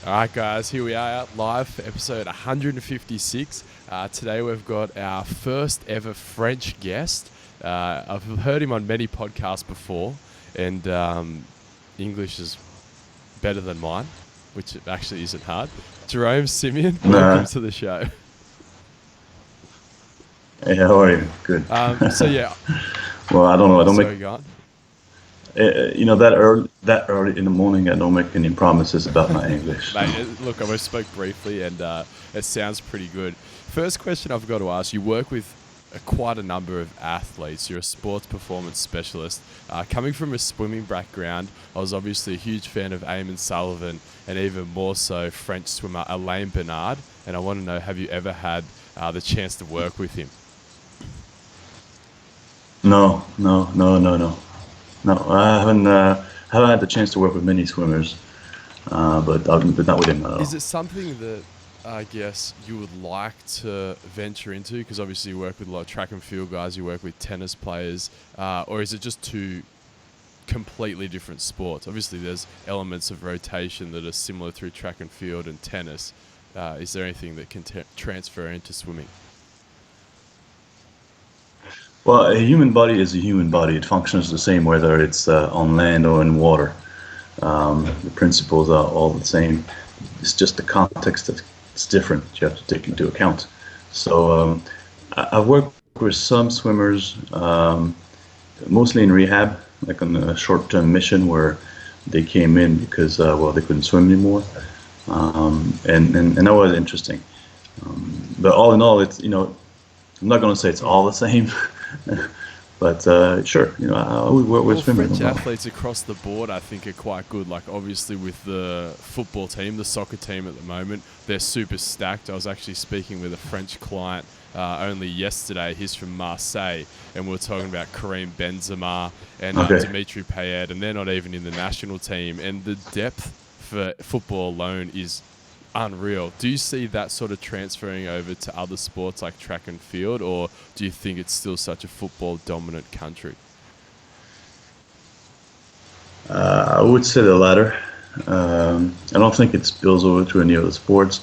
All right, guys, here we are live for episode 156. Today we've got our first ever French guest. I've heard him on many podcasts before, and English is better than mine, which actually isn't hard. Jerome, Simian, welcome to the show. Hey, how are you? Good. So yeah. Well, I don't know. I don't Sorry, make go on. that early in the morning. I don't make any promises about my English. Mate, look, I spoke briefly, and it sounds pretty good. First question I've got to ask: you work with quite a number of athletes. You're a sports performance specialist. Coming from a swimming background, I was obviously a huge fan of Eamon Sullivan, and even more so French swimmer Alain Bernard. And I want to know, have you ever had the chance to work with him? No. I haven't had the chance to work with many swimmers, but not with him at all. Is it something that I guess you would like to venture into? Because obviously you work with a lot of track and field guys, you work with tennis players, or is it just two completely different sports? Obviously there's elements of rotation that are similar through track and field and tennis. Is there anything that can transfer into swimming? Well, a human body is a human body. It functions the same whether it's on land or in water. The principles are all the same. It's just the context that's different. You have to take into account. So I've worked with some swimmers, mostly in rehab, like on a short-term mission where they came in because they couldn't swim anymore, and that was interesting. But all in all, it's I'm not going to say it's all the same. But sure, I would work with swimmers. French athletes across the board, I think, are quite good. Like obviously with the football team, the soccer team at the moment, they're super stacked. I was actually speaking with a French client only yesterday. He's from Marseille, and we were talking about Karim Benzema and Dimitri Payet, and they're not even in the national team. And the depth for football alone is unreal. Do you see that sort of transferring over to other sports like track and field, or do you think it's still such a football dominant country? I would say the latter. I don't think it spills over to any other sports.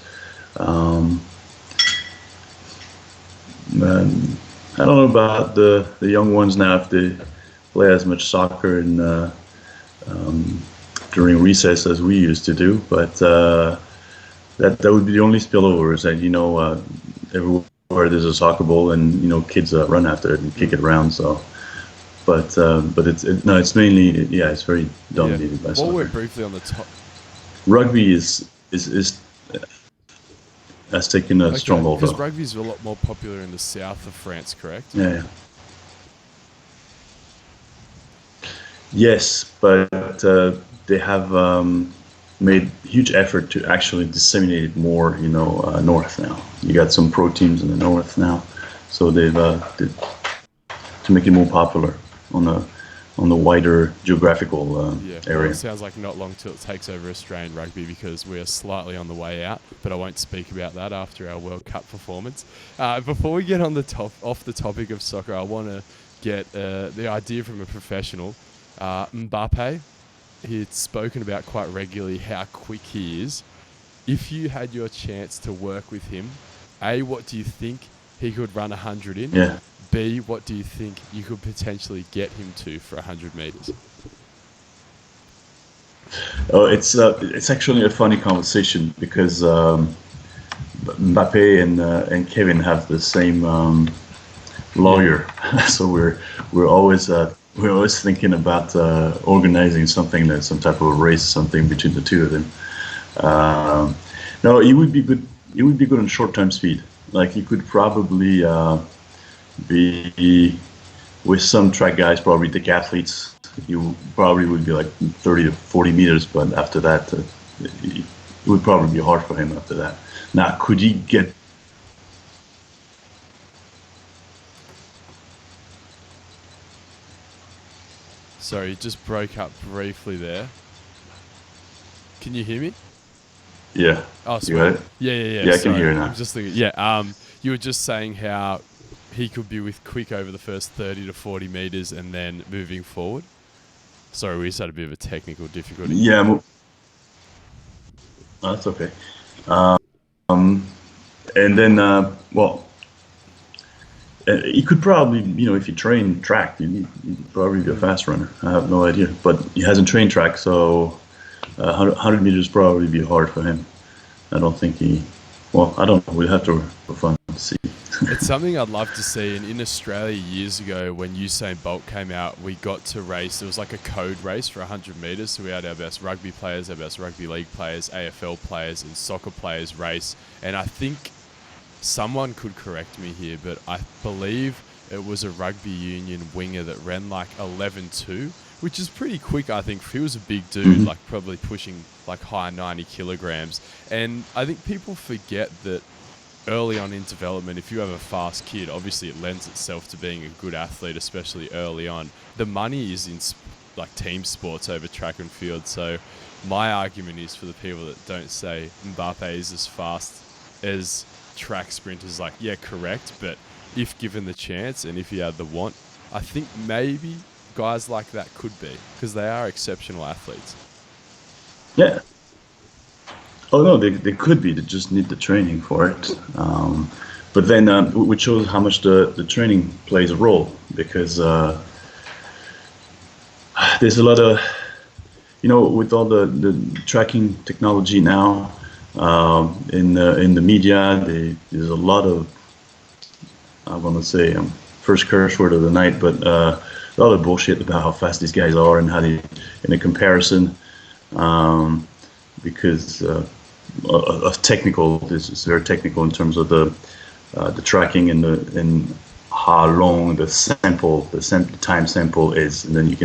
I don't know about the young ones now, if they play as much soccer and during recess as we used to do, but that would be the only spillover, is that everywhere there's a soccer ball and kids run after it and kick it around. So, but it's mainly it's very dominated by soccer. While we're briefly on the top, rugby has taken a strong hold. Because rugby is a lot more popular in the south of France, correct? Yeah. Yes, but they have made huge effort to actually disseminate it more, north now. You got some pro teams in the north now, so they've to make it more popular on the wider geographical area. Well, it sounds like not long till it takes over Australian rugby, because we are slightly on the way out, but I won't speak about that after our World Cup performance. Before we get on off the topic of soccer, I want to get the idea from a professional. Mbappe, he'd spoken about quite regularly how quick he is. If you had your chance to work with him, A, what do you think he could run 100 in? Yeah. B, what do you think you could potentially get him to for 100 meters? Oh, it's actually a funny conversation because Mbappe and Kevin have the same lawyer, so we're always thinking about organizing something, that's some type of a race, something between the two of them. No, he would be good. He would be good on short-term speed. Like he could probably be with some track guys, probably decathletes. You probably would be like 30 to 40 meters, but after that, it would probably be hard for him after that. Now, could he get? Sorry, it just broke up briefly there. Can you hear me? Yeah. Oh, you got it? Yeah. Yeah, I can hear it now. I'm just thinking. You were just saying how he could be with quick over the first 30 to 40 meters and then moving forward. Sorry, we just had a bit of a technical difficulty. Yeah. That's okay. Um, and then, well, he could probably, if you train track, you'd probably be a fast runner. I have no idea, but he hasn't trained track, so 100 meters probably be hard for him. I don't think well, I don't know. We'll have to have fun to see. It's something I'd love to see. And in Australia years ago, when Usain Bolt came out, we got to race. It was like a code race for 100 metres. So we had our best rugby players, our best rugby league players, AFL players, and soccer players race. And I think someone could correct me here, but I believe it was a rugby union winger that ran like 11.2, which is pretty quick, I think. He was a big dude, like probably pushing like high 90 kilograms. And I think people forget that early on in development, if you have a fast kid, obviously it lends itself to being a good athlete, especially early on. The money is in like team sports over track and field. So my argument is for the people that don't say Mbappe is as fast as track sprinters, like, yeah, correct. But if given the chance and if he had the want, I think maybe guys like that could be, because they are exceptional athletes. Yeah. Oh no, they could be. They just need the training for it. But then, which shows how much the training plays a role, because there's a lot of, with all the tracking technology now, in the media, there's a lot of, I want to say, first curse word of the night, but a lot of bullshit about how fast these guys are and how they, in a comparison, because of technical, this is very technical in terms of the tracking and how long the time sample is, and then you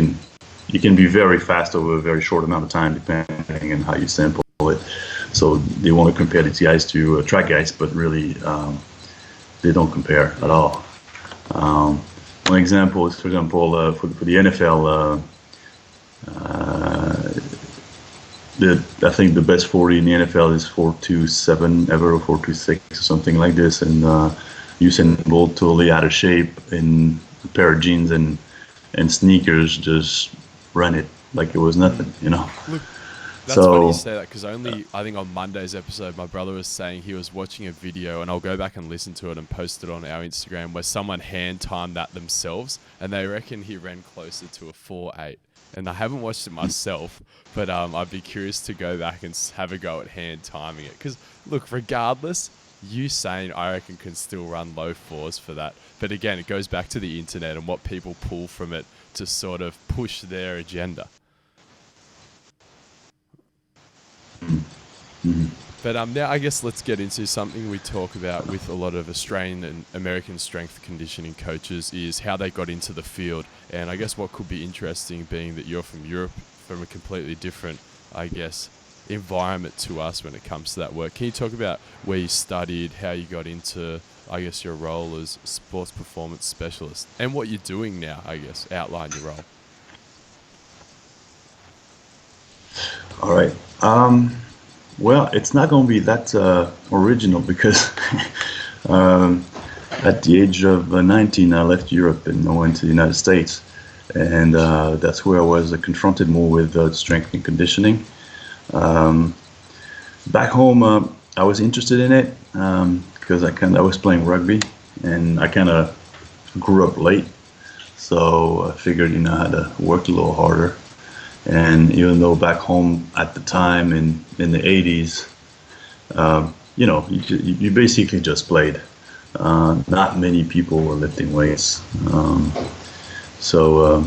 can be very fast over a very short amount of time depending on how you sample it. So they want to compare these guys to track guys, but really they don't compare at all. One example is, for example, for the NFL, I think the best 40 in the NFL is 4.27 ever, or 4.26 or something like this, and Usain Bolt totally out of shape in a pair of jeans and sneakers, just ran it like it was nothing, Look, that's funny you say that, because I think on Monday's episode, my brother was saying he was watching a video, and I'll go back and listen to it and post it on our Instagram, where someone hand timed that themselves, and they reckon he ran closer to a 4.8. And I haven't watched it myself, but I'd be curious to go back and have a go at hand timing it. Because, look, regardless, Usain, I reckon, can still run low fours for that. But again, it goes back to the internet and what people pull from it to sort of push their agenda. But now I guess let's get into something we talk about with a lot of Australian and American strength conditioning coaches, is how they got into the field. And I guess what could be interesting, being that you're from Europe, from a completely different, I guess, environment to us when it comes to that work. Can you talk about where you studied, how you got into, I guess, your role as sports performance specialist, and what you're doing now, I guess, outline your role. All right. Well, it's not going to be that original, because at the age of 19, I left Europe and I went to the United States. And that's where I was confronted more with strength and conditioning. Back home, I was interested in it because I was playing rugby, and I kind of grew up late. So I figured, I had to work a little harder. And even though back home at the time in the 80s, you basically just played. Not many people were lifting weights. So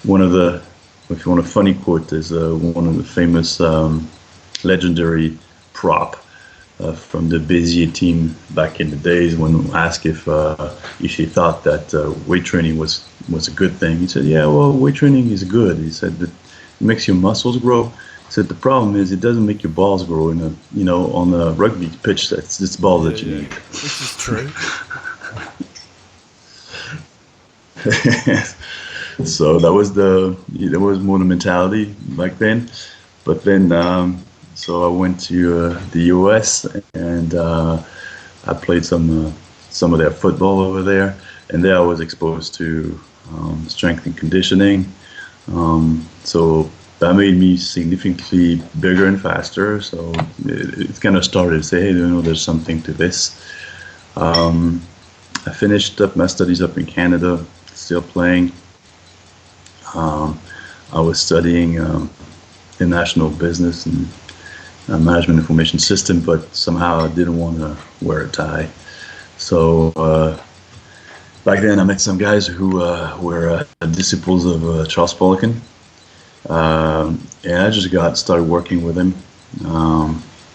one of the, if you want a funny quote, is one of the famous legendary prop from the Béziers team back in the days, when asked if he thought that weight training was a good thing. He said, yeah, well, weight training is good. He said that it makes your muscles grow. He said the problem is it doesn't make your balls grow. On a rugby pitch, it's balls that you need. Which is true. So that was more the mentality back then. But then, so I went to the U.S. and I played some of their football over there, and there I was exposed to strength and conditioning. So that made me significantly bigger and faster. So it kind of started to say, hey, there's something to this. I finished up my studies up in Canada, still playing. I was studying international business and management information system, but somehow I didn't want to wear a tie. So back then I met some guys who were disciples of Charles Poliquin. And I just started working with him.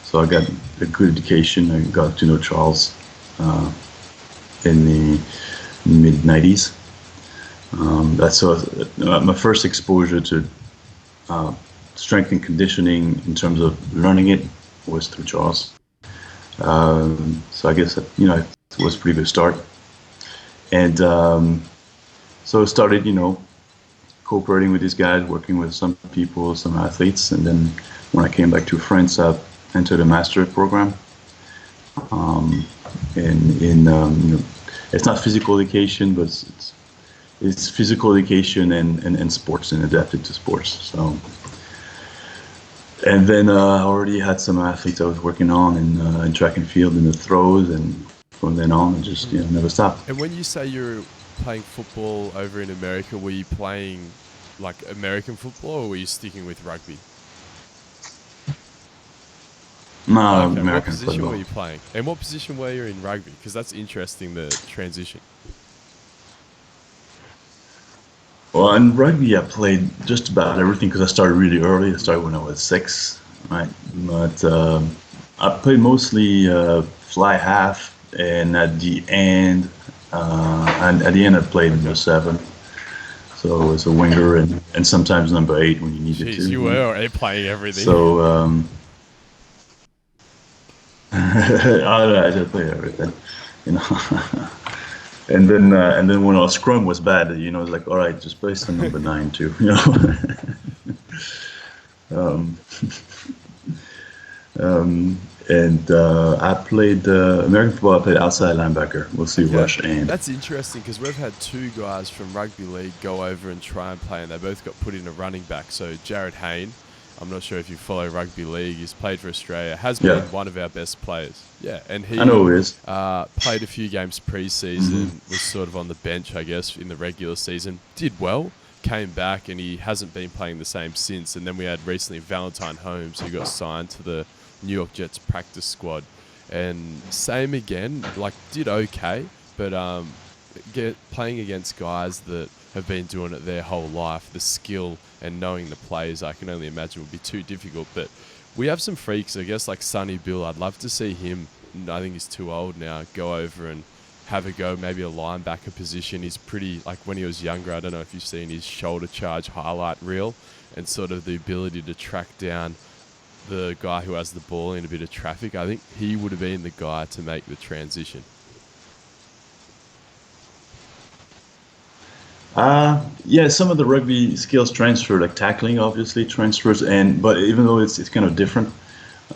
So I got a good education. I got to know Charles in the mid-90s. That's my first exposure to strength and conditioning in terms of learning it was through Charles. So I guess, it was a pretty good start. And so I started, cooperating with these guys, working with some people, some athletes. And then when I came back to France, I entered a master program. It's not physical education, but it's physical education and sports and adapted to sports. So, and then I already had some athletes I was working on in track and field in the throws, and from then on, I just never stopped. And when you say you're playing football over in America, were you playing like American football, or were you sticking with rugby? No, okay, American what position football. were you playing? And what position were you in rugby? Because that's interesting, the transition. Well, in rugby, I played just about everything because I started really early. I started when I was 6, right? But I played mostly fly half, and at the end, I played number 7. So it was a winger and sometimes number 8 when you needed to. Jeez, you were already playing everything. So I just played everything, And then when our scrum was bad, it's like, all right, just play some number 9 too, I played American football. I played outside linebacker. We'll see, rush and. That's interesting because we've had 2 guys from rugby league go over and try and play, and they both got put in a running back. So Jared Hayne, I'm not sure if you follow rugby league. He's played for Australia. Has been one of our best players. Yeah, and he I know who he is. Played a few games pre-season. Was sort of on the bench, I guess, in the regular season. Did well. Came back, and he hasn't been playing the same since. And then we had recently Valentine Holmes, who got signed to the New York Jets practice squad. And same again, like did okay, but playing against guys that have been doing it their whole life, the skill and knowing the plays, I can only imagine would be too difficult. But we have some freaks, I guess, like Sonny Bill. I'd love to see him, I think he's too old now, go over and have a go, maybe a linebacker position. He's pretty, like when he was younger, I don't know if you've seen his shoulder charge highlight reel and sort of the ability to track down the guy who has the ball in a bit of traffic. I think he would have been the guy to make the transition. Yeah, some of the rugby skills transfer, like tackling obviously transfers, but even though it's kind of different,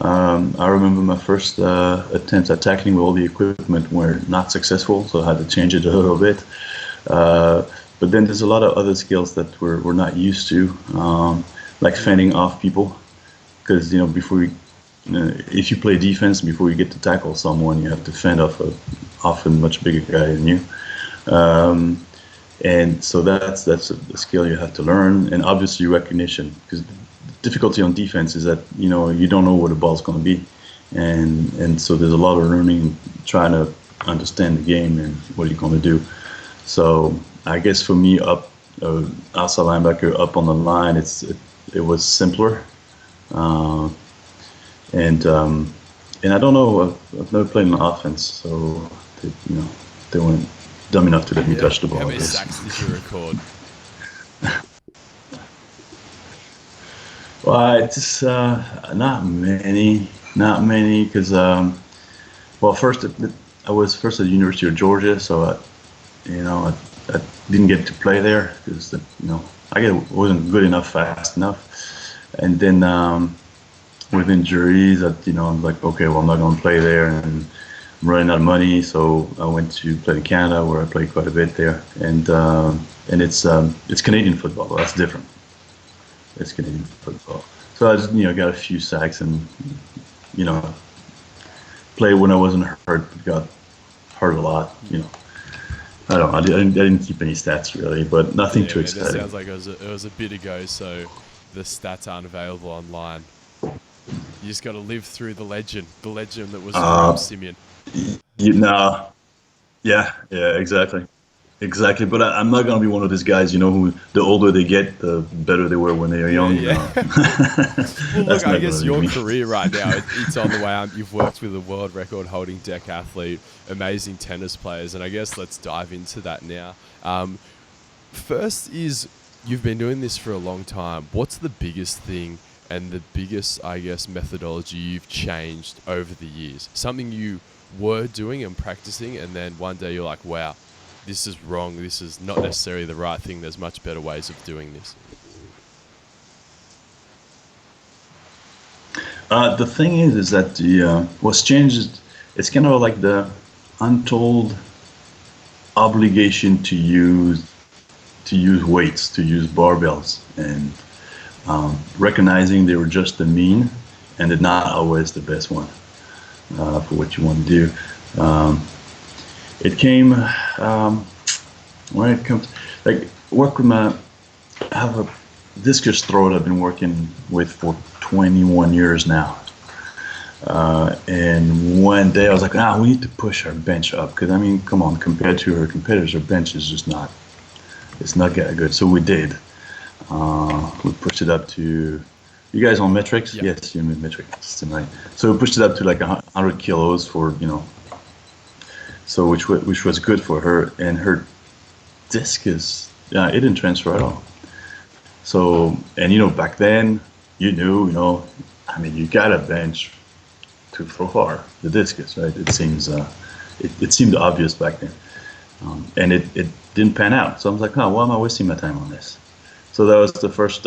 I remember my first attempts at tackling with all the equipment were not successful, so I had to change it a little bit. But then there's a lot of other skills that we're not used to, like fending off people, because if you play defense, before you get to tackle someone, you have to fend off a often much bigger guy than you. And so that's a skill you have to learn, and obviously recognition, because the difficulty on defense is that you don't know where the ball's going to be, and so there's a lot of learning, trying to understand the game and what you're going to do. So I guess for me, outside linebacker up on the line, it was simpler, and I don't know, I've never played on offense, so they weren't dumb enough to let me touch the ball. How many sacks did you record? Well, it's not many, because first I was at the University of Georgia, so I didn't get to play there because I wasn't good enough fast enough, and then with injuries, I'm like, okay, well, I'm not going to play there, and I'm running out of money, so I went to play in Canada, where I played quite a bit there, and it's Canadian football. That's different. It's Canadian football. So I just, got a few sacks and, played when I wasn't hurt. Got hurt a lot. I don't know. I didn't keep any stats really, but nothing too man, it exciting. sounds like it was a bit ago, so the stats aren't available online. You just got to live through the legend that was Jerome Simian. No, yeah, exactly. Exactly, but I'm not gonna be one of these guys, who the older they get, the better they were when they were young. Yeah. Well, look, That's I not guess gonna be your me. career right now, it's on the way. You've worked with a world record holding decathlete, amazing tennis players, and I guess let's dive into that now. First is, you've been doing this for a long time. What's the biggest thing and the biggest, I guess, methodology you've changed over the years? Something you were doing and practicing, and then one day you're like, wow, this is wrong. This is not necessarily the right thing. There's much better ways of doing this. The thing is that what's changed is it's kind of like the untold obligation to use weights, to use barbells, and recognizing they were just the mean and they're not always the best one for what you want to do. It came when it comes like work with I have a discus thrower I've been working with for 21 years now. And one day I was like, we need to push our bench up, because I mean, come on, compared to our competitors, our bench is just not, it's not that good. So we did. We pushed it up to, you guys on metrics? Yep. Yes, you're in metrics tonight. So we pushed it up to like 100 kilos for, so which was good for her, and her discus, it didn't transfer at all. So, and back then, I mean, you got a bench to throw far, the discus, right? It seems, it seemed obvious back then. And it didn't pan out. So I was like, why am I wasting my time on this? So that was the first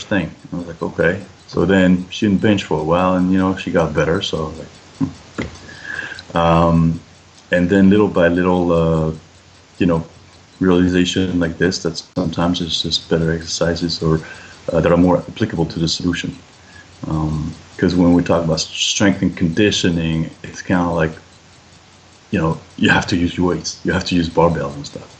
thing. I was like, okay. So then she didn't bench for a while, and, she got better. So I was like, and then little by little, realization like this, that sometimes it's just better exercises or that are more applicable to the solution. Because when we talk about strength and conditioning, it's kind of like, you have to use your weights, you have to use barbells and stuff.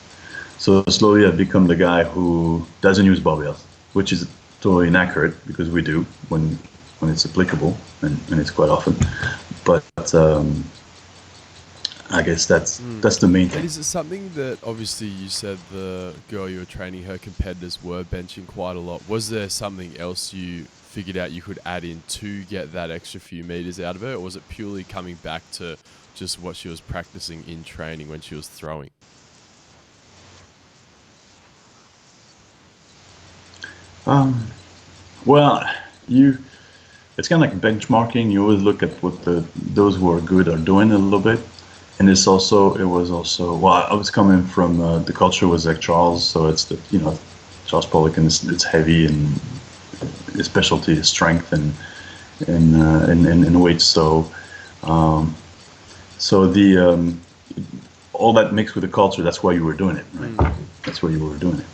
So slowly I've become the guy who doesn't use barbells, which is totally inaccurate, because we do when it's applicable, and it's quite often. But I guess that's the main thing. And is it something that, obviously you said the girl you were training, her competitors were benching quite a lot. Was there something else you figured out you could add in to get that extra few meters out of her, or was it purely coming back to just what she was practicing in training when she was throwing? Well, it's kind of like benchmarking. You always look at what those who are good are doing a little bit. And it was also, well, I was coming from, the culture was like Charles, so it's Charles Poliquin, it's heavy, and his specialty is strength and weight. So, all that mixed with the culture, that's why you were doing it, right? That's why you were doing it.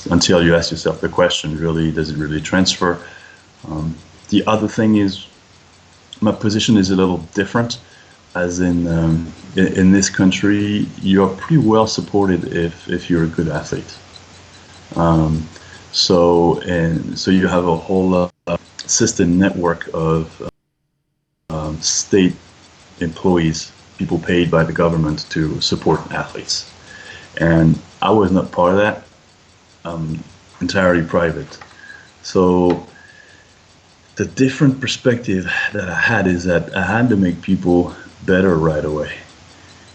Until you ask yourself the question, really, does it really transfer? The other thing is, my position is a little different. As in this country, you're pretty well supported if you're a good athlete. So you have a whole system network of state employees, people paid by the government to support athletes. And I was not part of that. Entirely private. So the different perspective that I had is that I had to make people better right away,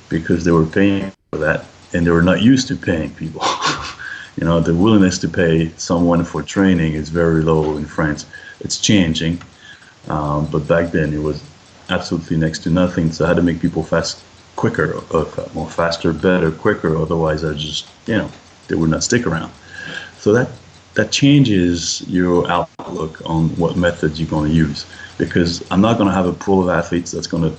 because they were paying for that, and they were not used to paying people. The willingness to pay someone for training is very low in France. It's changing, but back then it was absolutely next to nothing. So I had to make people quicker, better, quicker. Otherwise, they would not stick around. So that changes your outlook on what methods you're going to use, because I'm not going to have a pool of athletes that's going to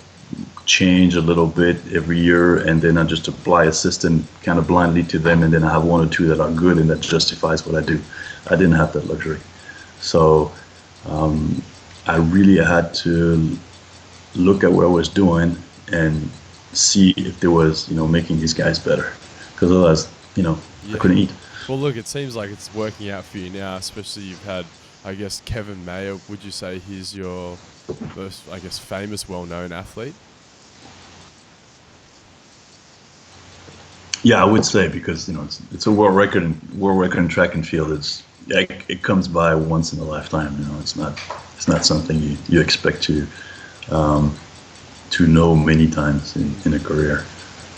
change a little bit every year, and then I just apply a system kind of blindly to them, and then I have one or two that are good, and that justifies what I do. I didn't have that luxury. So I really had to look at what I was doing and see if there was, making these guys better. Because otherwise, I couldn't eat. Well, look, it seems like it's working out for you now, especially you've had, I guess, Kevin Mayer. Would you say he's your most, I guess, famous, well-known athlete? Yeah, I would say, because it's a world record in track and field. It comes by once in a lifetime. It's not something you expect to know many times in a career.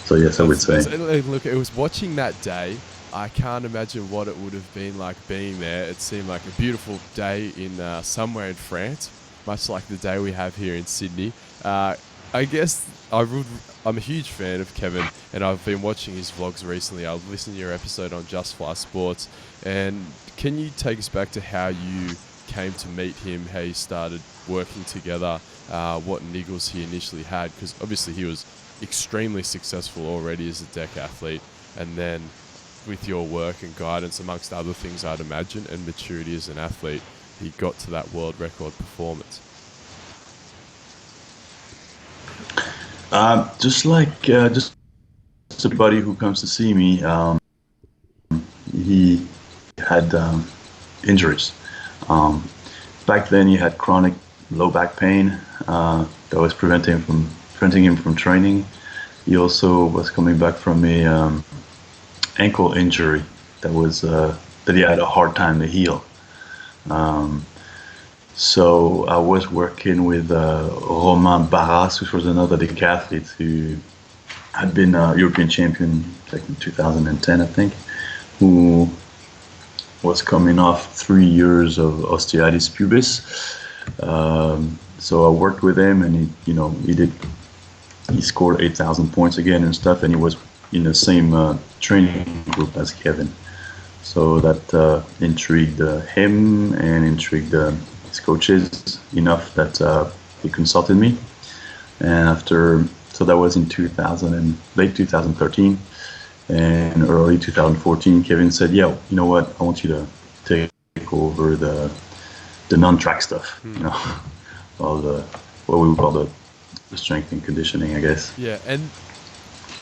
So yes, I would say. Look, it was watching that day. I can't imagine what it would have been like being there. It seemed like a beautiful day in somewhere in France, much like the day we have here in Sydney. I guess I'm a huge fan of Kevin, and I've been watching his vlogs recently. I've listened to your episode on Just Fly Sports, and can you take us back to how you came to meet him, how you started working together, what niggles he initially had? Because obviously he was extremely successful already as a decathlete, and then with your work and guidance, amongst other things, I'd imagine, and maturity as an athlete, he got to that world record performance. Just a buddy who comes to see me. He had injuries. Back then, he had chronic low back pain that was preventing him from training. He also was coming back from a ankle injury that he had a hard time to heal. So I was working with Romain Barras, which was another decathlete who had been a European champion like in 2010, I think, who was coming off 3 years of osteitis pubis. So I worked with him, and he scored 8,000 points again and stuff, and he was in the same training group as Kevin. So that intrigued him and intrigued his coaches enough that he consulted me. And so that was in late 2013, and early 2014, Kevin said, "Yeah, you know what? I want you to take over the non-track stuff. All what we would call the strength and conditioning, I guess." Yeah, and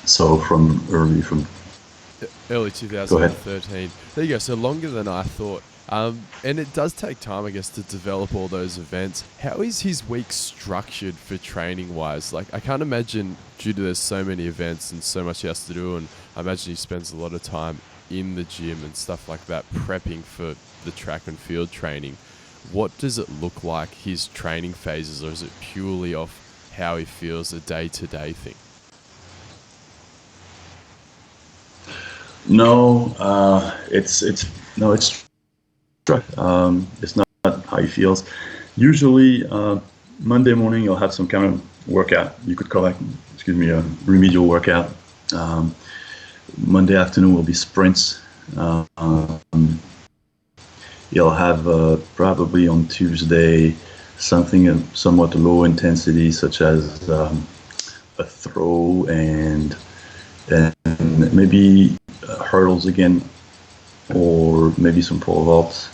so from early 2013. There you go. So longer than I thought. And it does take time, I guess, to develop all those events. How is his week structured for training wise? Like, I can't imagine, due to there's so many events and so much he has to do, and I imagine he spends a lot of time in the gym and stuff like that, prepping for the track and field training. What does it look like, his training phases, or is it purely off how he feels, a day-to-day thing? No, it's not how he feels. Usually, Monday morning you'll have some kind of workout. You could call it, a remedial workout. Monday afternoon will be sprints. You'll have probably on Tuesday something somewhat low intensity, such as a throw and maybe hurdles again, or maybe some pole vaults,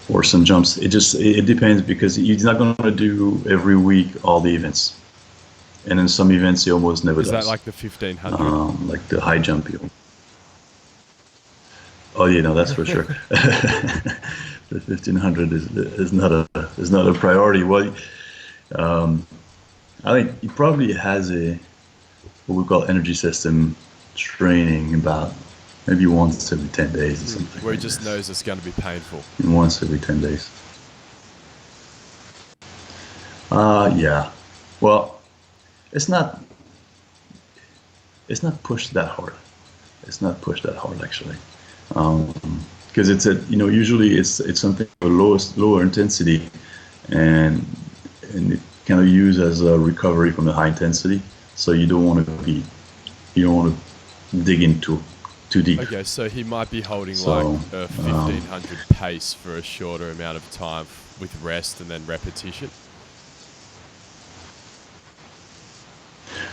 or some jumps. It depends, because he's not going to do every week all the events, and in some events he almost never does. Is that like the 1500? Like the high jump. Oh yeah, no, that's for sure. The 1500 is not a priority. Well, I think he probably has what we call energy system training about maybe once every 10 days or something. Where he just knows it's going to be painful. Once every 10 days. Yeah. Well, it's not pushed that hard. It's not pushed that hard, actually. Because usually it's something lower intensity, and it kind of used as a recovery from the high intensity. So you don't want to dig into too deep. Okay, so he might be holding like a 1500 pace for a shorter amount of time with rest and then repetition.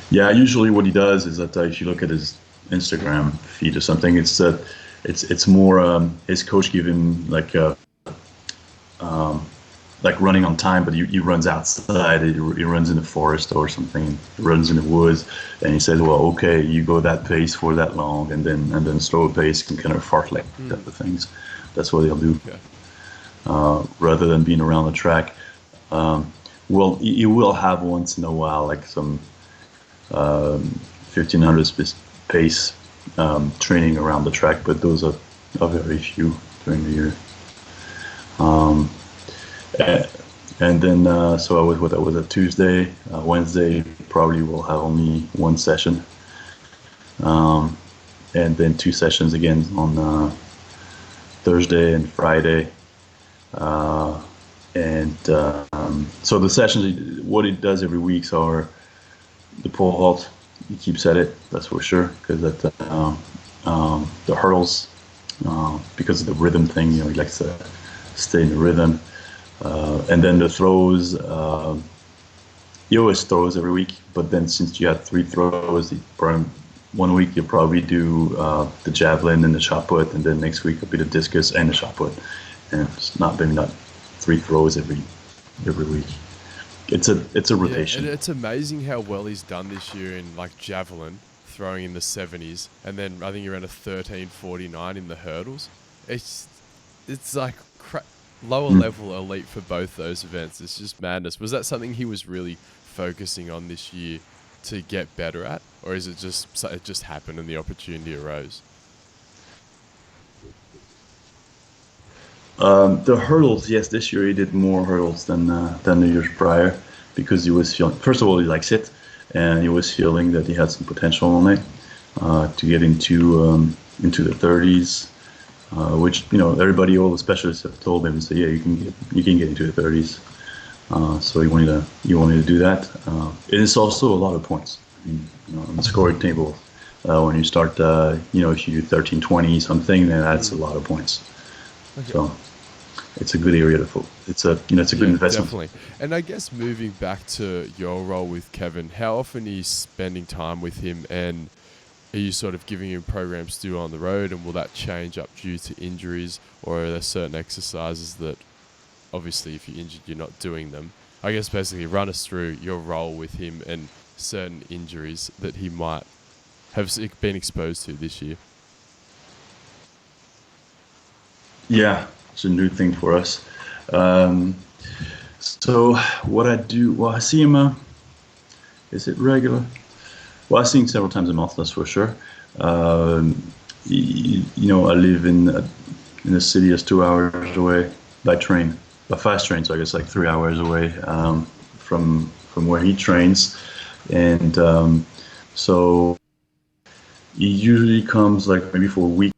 Yeah, usually what he does is that if you look at his Instagram feed or something, it's that it's more his coach give him like running on time, but he runs outside. He runs in the forest or something. He runs in the woods, and he says, "Well, okay, you go that pace for that long, and then slower pace can kind of fartlek type of things." That's what he'll do, rather than being around the track. Well, you will have once in a while like some 1500 pace training around the track, but those are very few during the year. And then so I was a Tuesday, Wednesday probably will have only one session, and then 2 sessions again on Thursday and Friday. So the sessions, what it does every week are the pole halt. He keeps at it, that's for sure, because the hurdles, because of the rhythm thing, he likes to stay in the rhythm. And then the throws, he always throws every week, but then since you had 3 throws, one week you'll probably do the javelin and the shot put, and then next week it'll be the discus and the shot put. And it's not 3 throws every week. It's a rotation. Yeah, and it's amazing how well he's done this year in like javelin, throwing in the 70s, and then I think he ran a 13:49 in the hurdles. It's like lower level elite for both those events. It's just madness. Was that something he was really focusing on this year to get better at, or is it just happened and the opportunity arose? The hurdles, yes, this year he did more hurdles than the years prior, because he was feeling, first of all, he likes it, and he was feeling that he had some potential on it to get into the 30s, which everybody, all the specialists have told him, so yeah, you can get into the 30s. So he wanted to do that. It is also a lot of points. I mean, on the scoring table, when you start, if you do 13:20 something, then that's a lot of points. Okay. So it's a good area to focus. It's a good investment. Definitely. And I guess moving back to your role with Kevin, how often are you spending time with him, and are you sort of giving him programs to do on the road, and will that change up due to injuries, or are there certain exercises that obviously if you're injured you're not doing them? I guess basically run us through your role with him and certain injuries that he might have been exposed to this year. Yeah, it's a new thing for us. So what I do, well, I see him, is it regular? Well, I see him several times a month, that's for sure. I live in a city that's 2 hours away by train, by fast train, so I guess like 3 hours away from where he trains. And so he usually comes like maybe for a week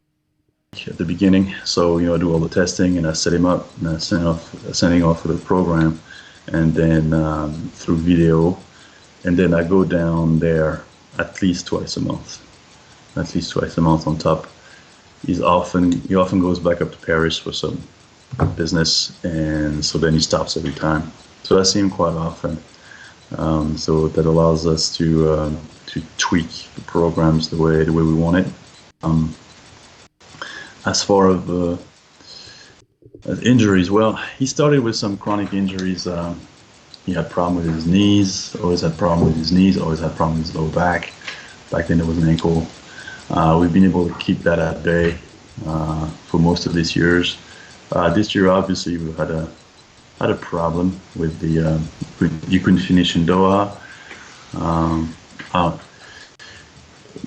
at the beginning, so I do all the testing and I set him up and I sending off for the program, and then through video, and then I go down there at least twice a month on top. He often goes back up to Paris for some business, and so then he stops every time. So I see him quite often. So that allows us to tweak the programs the way we want it. As far as injuries, well, he started with some chronic injuries. He had problem with his knees, always had problem with his low back. Back then it was an ankle. We've been able to keep that at bay for most of these years. This year, obviously, we had a problem with you couldn't finish in Doha,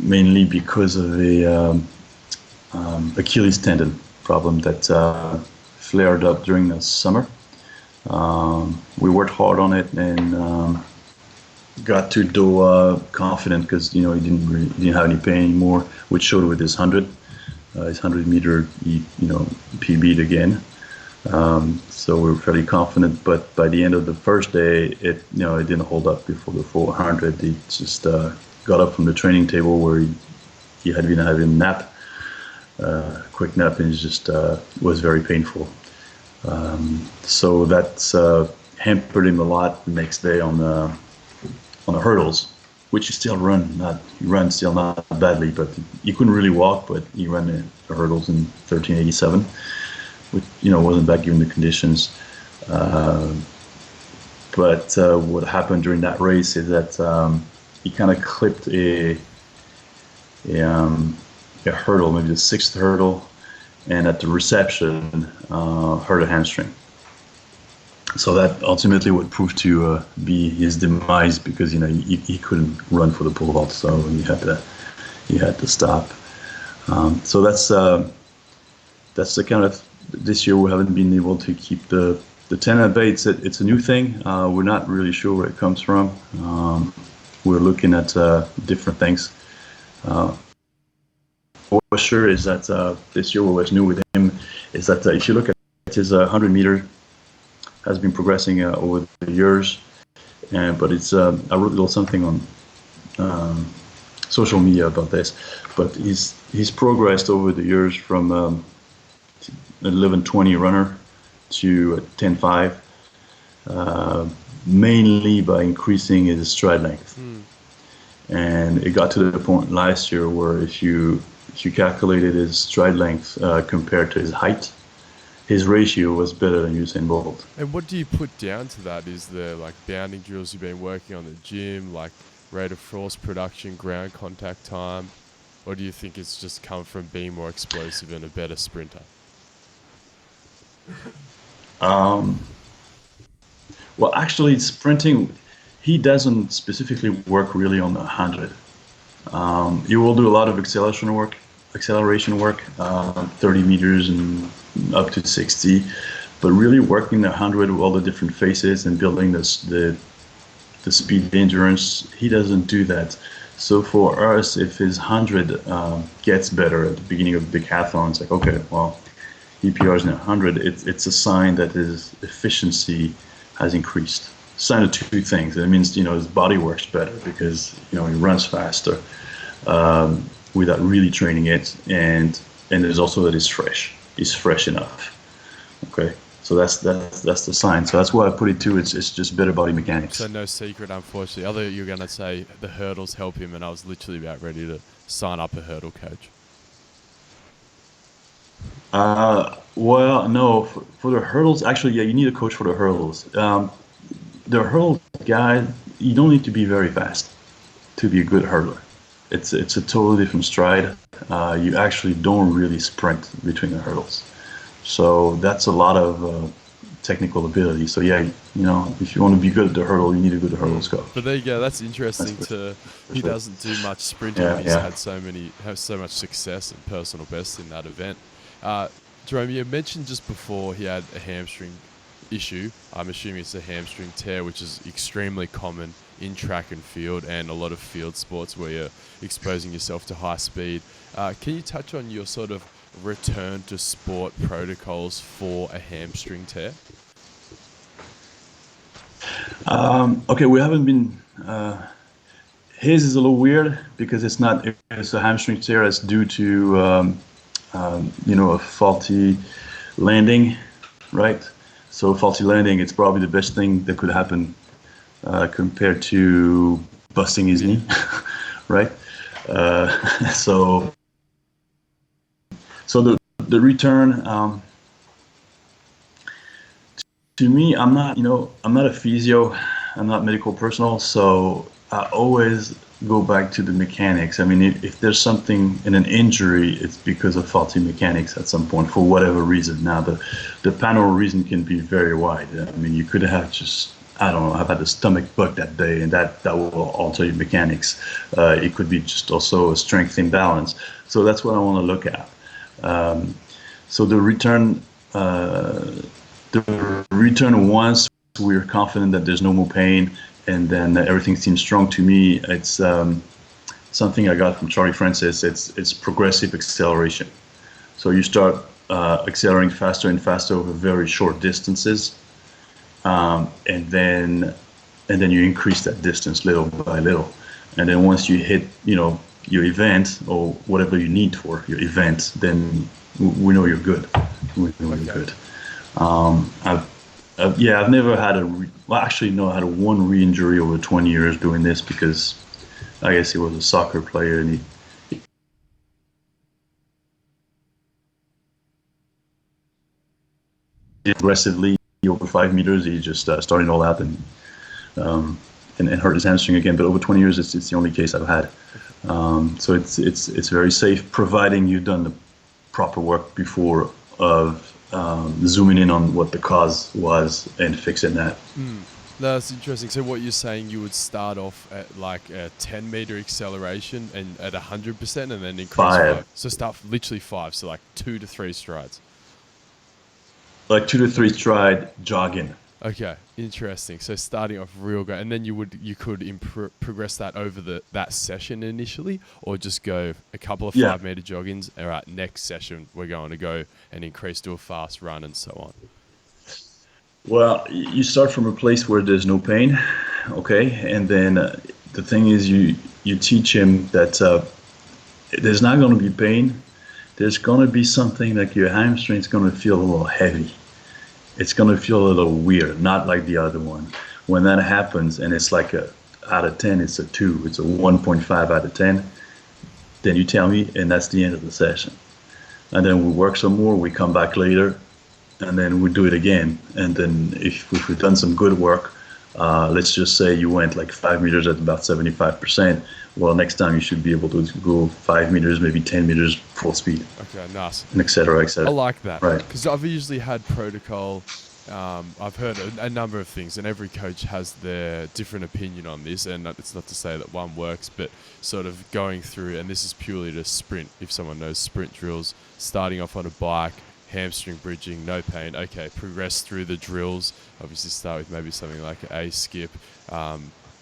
mainly because of the Achilles tendon problem that flared up during the summer. We worked hard on it and got to Doha confident, because he didn't have any pain anymore, which showed with his 100 meter. He PB'd again. So we were fairly confident, but by the end of the first day, it didn't hold up before the 400. He just got up from the training table where he had been having a nap, quick nap, and it just was very painful. So that's hampered him a lot the next day on the hurdles. which he still run. He ran still not badly, but he couldn't really walk. But he ran the hurdles in 1387, which wasn't bad given the conditions. But what happened during that race is that he kind of clipped a hurdle, maybe the sixth hurdle, and at the reception hurt a hamstring. So that ultimately would prove to be his demise, because he couldn't run for the pole vault, so he had to stop. So that's the kind of, this year we haven't been able to keep the tendon bait. It's a new thing. We're not really sure where it comes from. We're looking at different things. For sure is that this year what was new with him is that if you look at his 100 meter, has been progressing over the years, but it's I wrote a little something on social media about this. But he's progressed over the years from 11:20 runner to 10:5, mainly by increasing his stride length. And it got to the point last year where if you calculated his stride length compared to his height, his ratio was better than Usain Bolt. And what do you put down to that? Is there like bounding drills you've been working on in the gym, like rate of force production, ground contact time? Or do you think it's just come from being more explosive and a better sprinter? Well, actually, sprinting, he doesn't specifically work really on the 100. He will do a lot of acceleration work, 30 meters and up to 60, but really working the 100 with all the different phases and building the speed endurance, he doesn't do that. So for us, if his 100 gets better at the beginning of the decathlon, it's like, okay, well, EPR is now 100. It's a sign that his efficiency has increased. Sign of two things. It means his body works better because he runs faster without really training it, and there's also that he's fresh. He's fresh enough. Okay, so that's the sign. So that's why I put it too. It's just better body mechanics. So no secret, unfortunately. Other you're gonna say the hurdles help him, and I was literally about ready to sign up a hurdle coach. Well, no, for the hurdles, actually, yeah, you need a coach for the hurdles. The hurdle guy, you don't need to be very fast to be a good hurdler. It's a totally different stride. You actually don't really sprint between the hurdles. So that's a lot of technical ability. So yeah, if you want to be good at the hurdle, you need a good hurdle coach. But there you go. That's interesting. He doesn't do much sprinting. Yeah, he's had so much success and personal best in that event. Jerome, you mentioned just before he had a hamstring issue. I'm assuming it's a hamstring tear, which is extremely common in track and field and a lot of field sports where you're exposing yourself to high speed. Can you touch on your sort of return to sport protocols for a hamstring tear? Okay, we haven't been. His is a little weird because it's a hamstring tear. It's due to a faulty landing, right? So faulty landing, it's probably the best thing that could happen compared to busting his knee, right? So the return, to me, I'm not a physio, I'm not medical personnel, so I always go back to the mechanics. I mean, if there's something in an injury, it's because of faulty mechanics at some point for whatever reason. Now, the panel reason can be very wide. I mean, you could have just, I don't know, have had a stomach bug that day, and that will alter your mechanics. It could be just also a strength imbalance. So that's what I want to look at. So the return once we're confident that there's no more pain, and then everything seems strong to me. It's something I got from Charlie Francis. It's progressive acceleration. So you start accelerating faster and faster over very short distances, and then you increase that distance little by little. And then once you hit your event or whatever you need for your event, then we know you're good. We know you're good. I've never had I had one re-injury over 20 years doing this because I guess he was a soccer player, and he aggressively over 5 meters. He just started all out um, and hurt his hamstring again. But over 20 years, it's the only case I've had. So it's very safe, providing you've done the proper work before of zooming in on what the cause was and fixing that. That's interesting. So what you're saying, you would start off at like a 10-meter acceleration and at 100%, and then increase 5. So start literally 5. So like 2 to 3 strides. Like 2 to 3 stride jogging. Okay, interesting. So starting off real good, and then you could progress that over that session initially, or just go a couple of 5-meter joggings. All right, next session we're going to go and increase to a fast run and so on. Well, you start from a place where there's no pain, okay, and then the thing is you teach him that there's not going to be pain. There's going to be something like your hamstring's going to feel a little heavy. It's going to feel a little weird, not like the other one. When that happens, and it's like out of 10, it's a 2, it's a 1.5 out of 10, then you tell me, and that's the end of the session. And then we work some more, we come back later, and then we do it again. And then if we've done some good work, let's just say you went like 5 meters at about 75%. Well, next time you should be able to go 5 meters, maybe 10 meters full speed. Okay, nice. And et cetera, et cetera. I like that. Right. Because I've usually had protocol. I've heard a number of things, and every coach has their different opinion on this. And it's not to say that one works, but sort of going through, and this is purely to sprint. If someone knows sprint drills, starting off on a bike, hamstring bridging, no pain. Okay, progress through the drills. Obviously start with maybe something like A skip,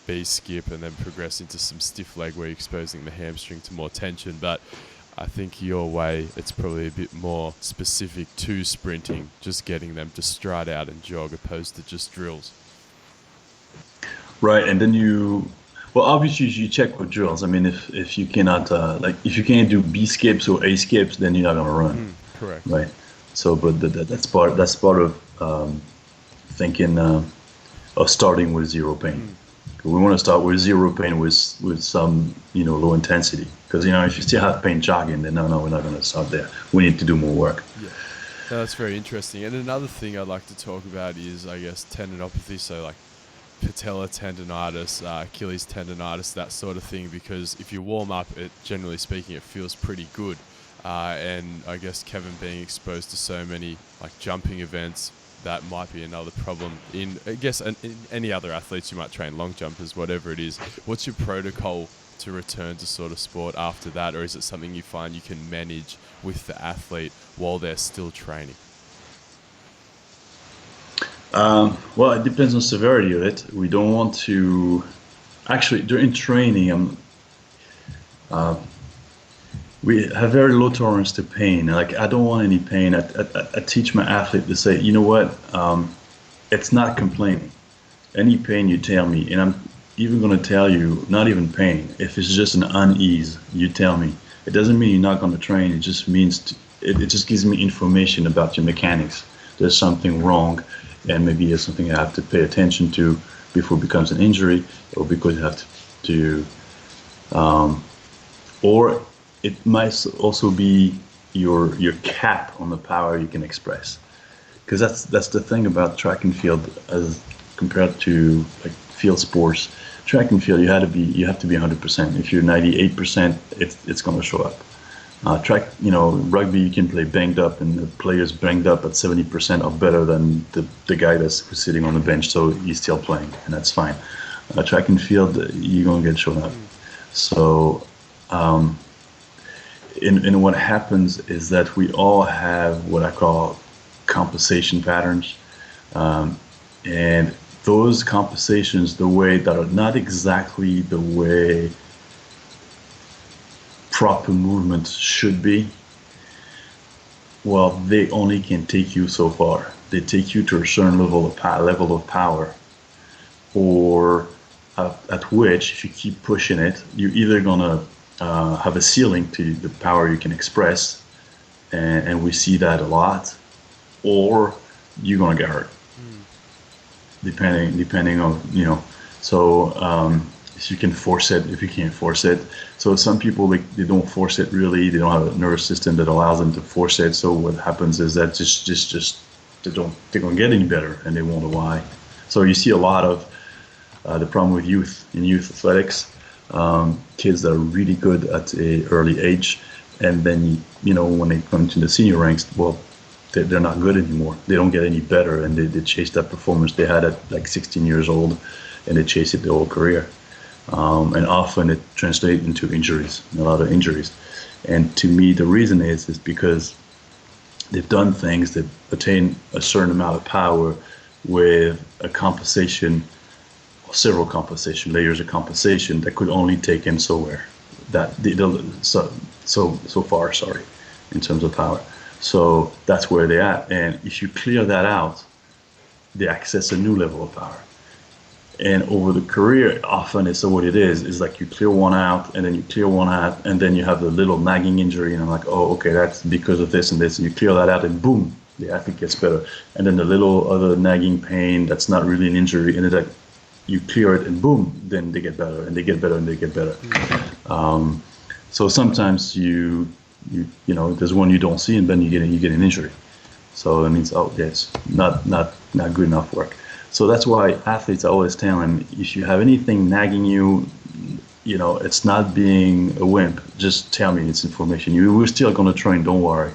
B skip, and then progress into some stiff leg where you're exposing the hamstring to more tension. But I think your way, it's probably a bit more specific to sprinting, just getting them to stride out and jog opposed to just drills. Right, and then well, obviously you check with drills. I mean, if you cannot, if you can't do B skips or A skips, then you're not going to run. Correct. Right. So, but that's part of thinking of starting with zero pain. We want to start with zero pain with some low intensity, because if you still have pain jogging, then no, we're not going to start there. We need to do more work. Yeah, that's very interesting. And another thing I'd like to talk about is, I guess, tendinopathy. So like patella tendonitis, Achilles tendonitis, that sort of thing. Because if you warm up, generally speaking, it feels pretty good. And I guess Kevin being exposed to so many like jumping events, that might be another problem in any other athletes you might train, long jumpers, whatever it is. What's your protocol to return to sort of sport after that? Or is it something you find you can manage with the athlete while they're still training? Well, it depends on severity of it. We don't want to, actually during training, we have very low tolerance to pain. Like, I don't want any pain. I teach my athlete to say, you know what, it's not complaining. Any pain you tell me, and I'm even going to tell you, not even pain. If it's just an unease, you tell me. It doesn't mean you're not going to train. It just means, it just gives me information about your mechanics. There's something wrong, and maybe there's something I have to pay attention to before it becomes an injury, or because you have to or it might also be your cap on the power you can express, because that's the thing about track and field as compared to like field sports. Track and field, you have to be 100%. If you're 98%, it's going to show up. Rugby, you can play banged up, and the players banged up at 70% are better than the guy who's sitting on the bench, so he's still playing, and that's fine. Track and field, you're going to get shown up. So and what happens is that we all have what I call compensation patterns, and those compensations, the way that are not exactly the way proper movements should be, well, they only can take you so far. They take you to a certain level of power, or at which, if you keep pushing it, you're either gonna have a ceiling to the power you can express, and we see that a lot, or you're gonna get hurt, depending on, so if you can force it, if you can't force it. So some people, they don't force it really. They don't have a nervous system that allows them to force it. So what happens is that just they don't get any better, and they wonder why. So you see a lot of the problem with youth athletics, kids that are really good at a early age, and then when they come to the senior ranks, well, they're not good anymore. They don't get any better, and they chase that performance they had at like 16 years old, and they chase it their whole career. And often it translates into injuries, a lot of injuries. And to me, the reason is because they've done things that attain a certain amount of power with a compensation, several compensation layers of compensation that could only take in so far, in terms of power. So that's where they're at. And if you clear that out, they access a new level of power. And over the career, often it's what it is like you clear one out, and then you clear one out, and then you have the little nagging injury, and I'm like, oh, okay, that's because of this and this, and you clear that out, and boom, the athlete gets better. And then the little other nagging pain that's not really an injury, and then you clear it, and boom, then they get better, and they get better, and they get better. So sometimes you there's one you don't see, and then you get an injury. So that means, oh, yes, not good enough work. So that's why athletes, I always tell them, if you have anything nagging you, it's not being a wimp. Just tell me it's information. We're still going to train, don't worry.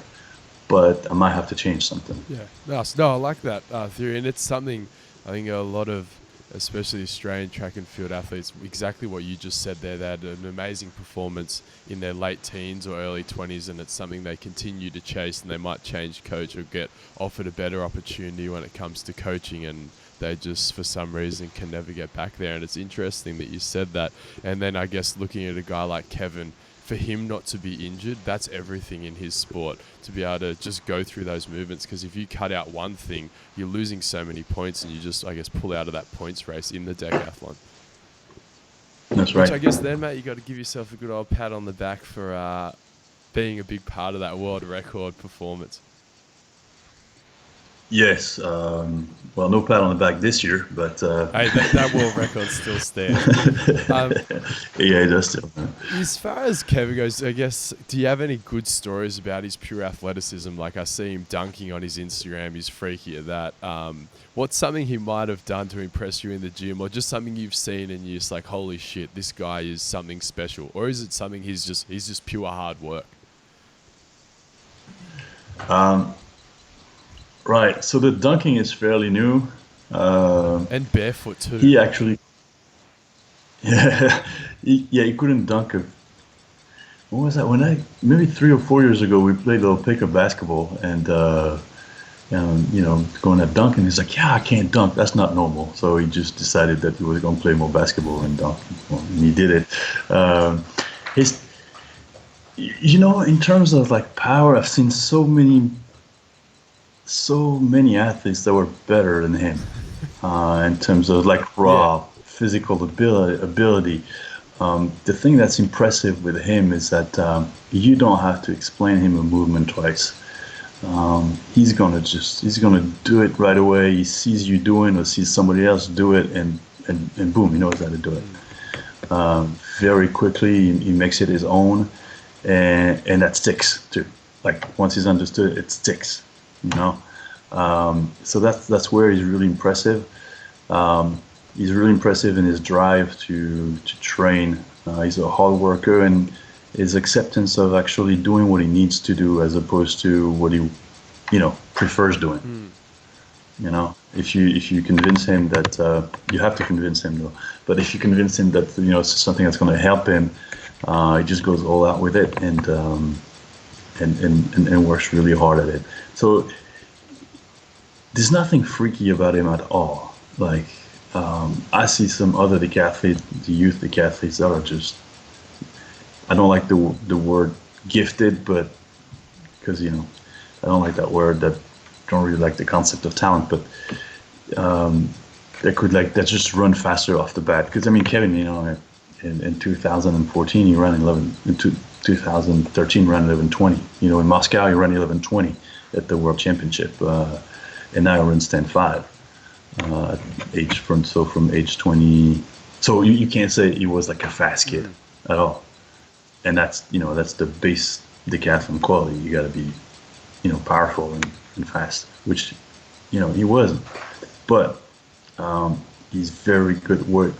But I might have to change something. Yeah, nice. No, I like that theory. And it's something I think a lot of, especially Australian track and field athletes, exactly what you just said there. They had an amazing performance in their late teens or early 20s, and it's something they continue to chase, and they might change coach or get offered a better opportunity when it comes to coaching, and they just, for some reason, can never get back there. And it's interesting that you said that. And then I guess looking at a guy like Kevin, for him not to be injured, that's everything in his sport, to be able to just go through those movements. Because if you cut out one thing, you're losing so many points, and you just, I guess, pull out of that points race in the decathlon. That's right. Which I guess then, Matt, you got to give yourself a good old pat on the back for being a big part of that world record performance. Yes. Well, no pat on the back this year, but hey, that world record still stands. Yeah, it does still. As far as Kevin goes, I guess, do you have any good stories about his pure athleticism? Like, I see him dunking on his Instagram. He's freaky at that. What's something he might have done to impress you in the gym, or just something you've seen and you're just like, holy shit, this guy is something special? Or is it something he's just pure hard work? Right. So the dunking is fairly new. And barefoot too. He actually, he couldn't dunk. What was that? Maybe 3 or 4 years ago, we played a little pickup basketball, and going at dunk, and he's like, yeah, I can't dunk. That's not normal. So he just decided that he was going to play more basketball and dunk. Well, and he did it. In terms of like power, I've seen so many athletes that were better than him in terms of like raw physical ability. The thing that's impressive with him is that you don't have to explain him a movement twice. He's gonna do it right away. He sees you doing or sees somebody else do it, and boom, he knows how to do it. Very quickly, he makes it his own, and that sticks too. Like once he's understood it sticks. So that's where he's really impressive. He's really impressive in his drive to train. He's a hard worker, and his acceptance of actually doing what he needs to do as opposed to what he, prefers doing. If you convince him that you have to convince him though, but if you convince him that it's something that's going to help him, he just goes all out with it and works really hard at it. So there's nothing freaky about him at all. Like I see some other decathletes, the youth decathletes, that are just, I don't like the word gifted, but because I don't like that word. That don't really like the concept of talent, but that just run faster off the bat. Because Kevin, in 2014 he ran 11. In 2013 ran 11:20. In Moscow he ran 11:20 at the World Championship, and now he runs 10:5. From age 26 So you can't say he was like a fast kid at all. And that's the base decathlon quality. You got to be, powerful and fast, which, he wasn't. But he's very good at work.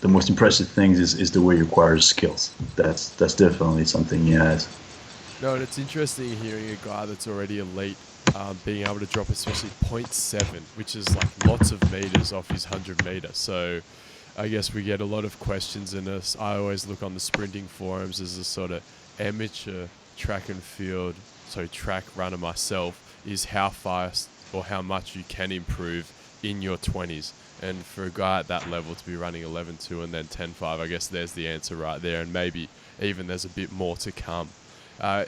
The most impressive thing is the way he acquires skills. That's definitely something he has. No, and it's interesting hearing a guy that's already elite being able to drop especially 0.7, which is like lots of meters off his 100 meter. So I guess we get a lot of questions in us. I always look on the sprinting forums as a sort of amateur track and field, so track runner myself, is how fast or how much you can improve in your 20s. And for a guy at that level to be running 11.2 and then 10.5, I guess there's the answer right there. And maybe even there's a bit more to come. I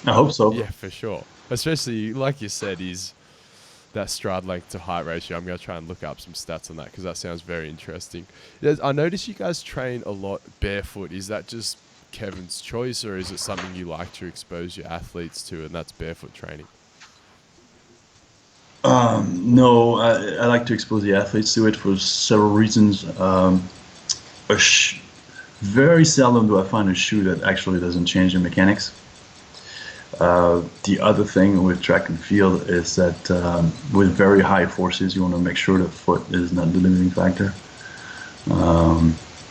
hope so. Yeah, for sure. Especially, like you said, is that stride length to height ratio. I'm going to try and look up some stats on that because that sounds very interesting. I noticed you guys train a lot barefoot. Is that just Kevin's choice, or is it something you like to expose your athletes to, and that's barefoot training? No, I like to expose the athletes to it for several reasons. Very seldom do I find a shoe that actually doesn't change the mechanics. The other thing with track and field is that with very high forces, you want to make sure the foot is not the limiting factor.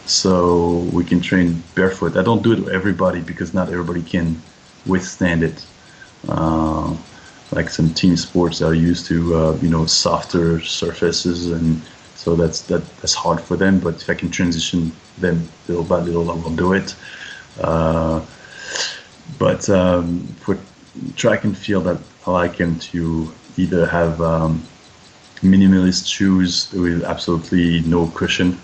So we can train barefoot. I don't do it to everybody because not everybody can withstand it. Like some team sports are used to, softer surfaces, and so that's hard for them. But if I can transition them little by little, I will do it. But for track and field, I like them to either have minimalist shoes with absolutely no cushion,